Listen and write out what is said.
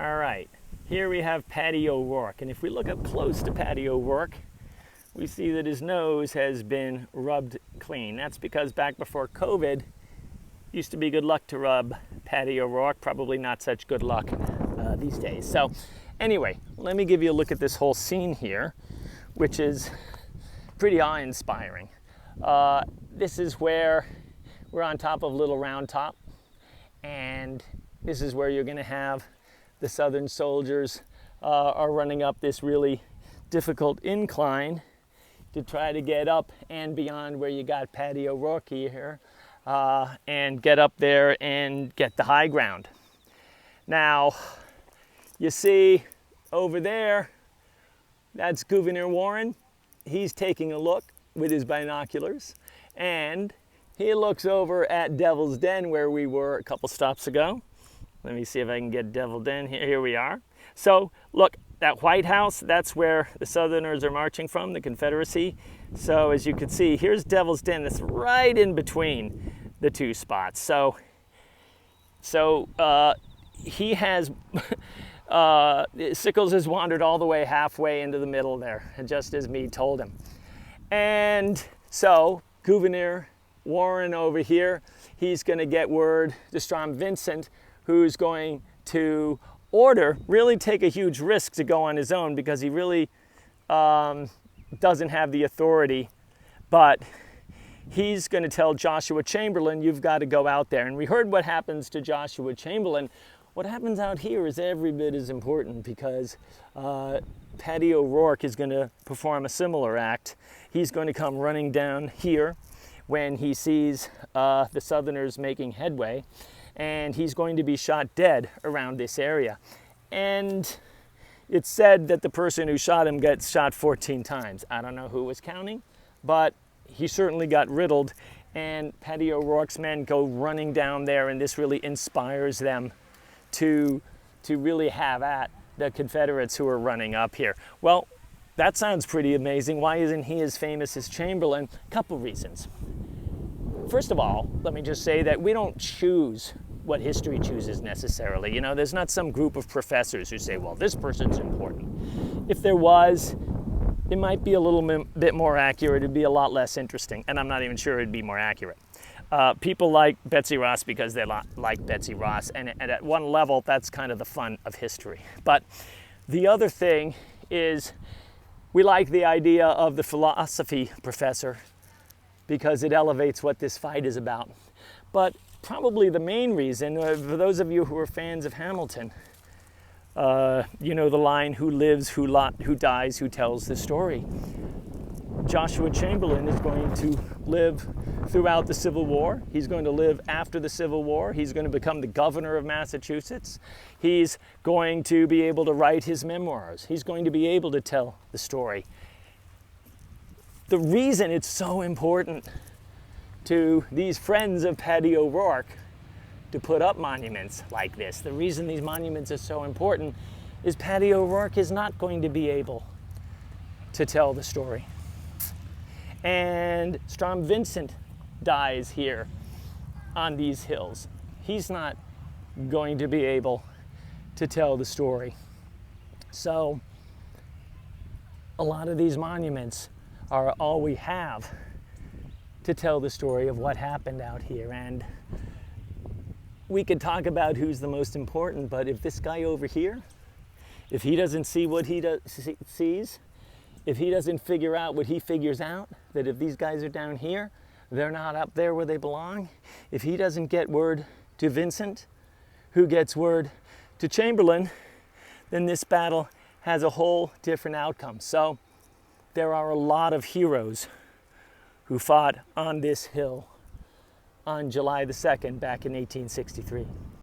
All right, here we have Paddy O'Rourke, and if we look up close to Paddy O'Rourke, we see that his nose has been rubbed clean. That's because back before COVID, used to be good luck to rub Paddy O'Rourke, probably not such good luck these days. So anyway, let me give you a look at this whole scene here, which is pretty awe-inspiring. This is where we're on top of Little Round Top, and this is where you're going to have the Southern soldiers are running up this really difficult incline to try to get up and beyond where you got Paddy O'Rourke here, and get up there and get the high ground. Now, you see over there, that's Gouverneur Warren. He's taking a look with his binoculars, and he looks over at Devil's Den where we were a couple stops ago. Let me see if I can get Devil's Den here. Here we are. So look, that White House, that's where the Southerners are marching from, the Confederacy. So as you can see, here's Devil's Den. That's right in between the two spots. So he has, Sickles has wandered all the way halfway into the middle there, just as Meade told him. And so Gouverneur Warren over here, he's going to get word to Strom Vincent, who's going to really take a huge risk to go on his own because he really doesn't have the authority, but he's going to tell Joshua Chamberlain, you've got to go out there. And we heard what happens to Joshua Chamberlain. What happens out here is every bit as important because Paddy O'Rourke is going to perform a similar act. He's going to come running down here when he sees the Southerners making headway, and he's going to be shot dead around this area. And it's said that the person who shot him gets shot 14 times. I don't know who was counting, but he certainly got riddled, and Paddy O'Rourke's men go running down there, and this really inspires them to really have at the Confederates who are running up here. Well, that sounds pretty amazing. Why isn't he as famous as Chamberlain? A couple reasons. First of all, let me just say that we don't choose what history chooses necessarily. You know, there's not some group of professors who say, well, this person's important. If there was, it might be a little bit more accurate. It'd be a lot less interesting, and I'm not even sure it'd be more accurate. People like Betsy Ross because they like Betsy Ross, and at one level, that's kind of the fun of history. But the other thing is we like the idea of the philosophy professor because it elevates what this fight is about. But probably the main reason, for those of you who are fans of Hamilton, you know the line, who lives, who dies, who tells the story. Joshua Chamberlain is going to live throughout the Civil War. He's going to live after the Civil War. He's going to become the governor of Massachusetts. He's going to be able to write his memoirs. He's going to be able to tell the story. The reason it's so important to these friends of Paddy O'Rourke to put up monuments like this, the reason these monuments are so important is Paddy O'Rourke is not going to be able to tell the story. And Strom Vincent dies here on these hills. He's not going to be able to tell the story. So a lot of these monuments are all we have to tell the story of what happened out here. And we could talk about who's the most important, but if this guy over here, if he doesn't see what he sees, if he doesn't figure out what he figures out, that if these guys are down here, they're not up there where they belong, if he doesn't get word to Vincent, who gets word to Chamberlain, then this battle has a whole different outcome. So there are a lot of heroes who fought on this hill on July the 2nd back in 1863.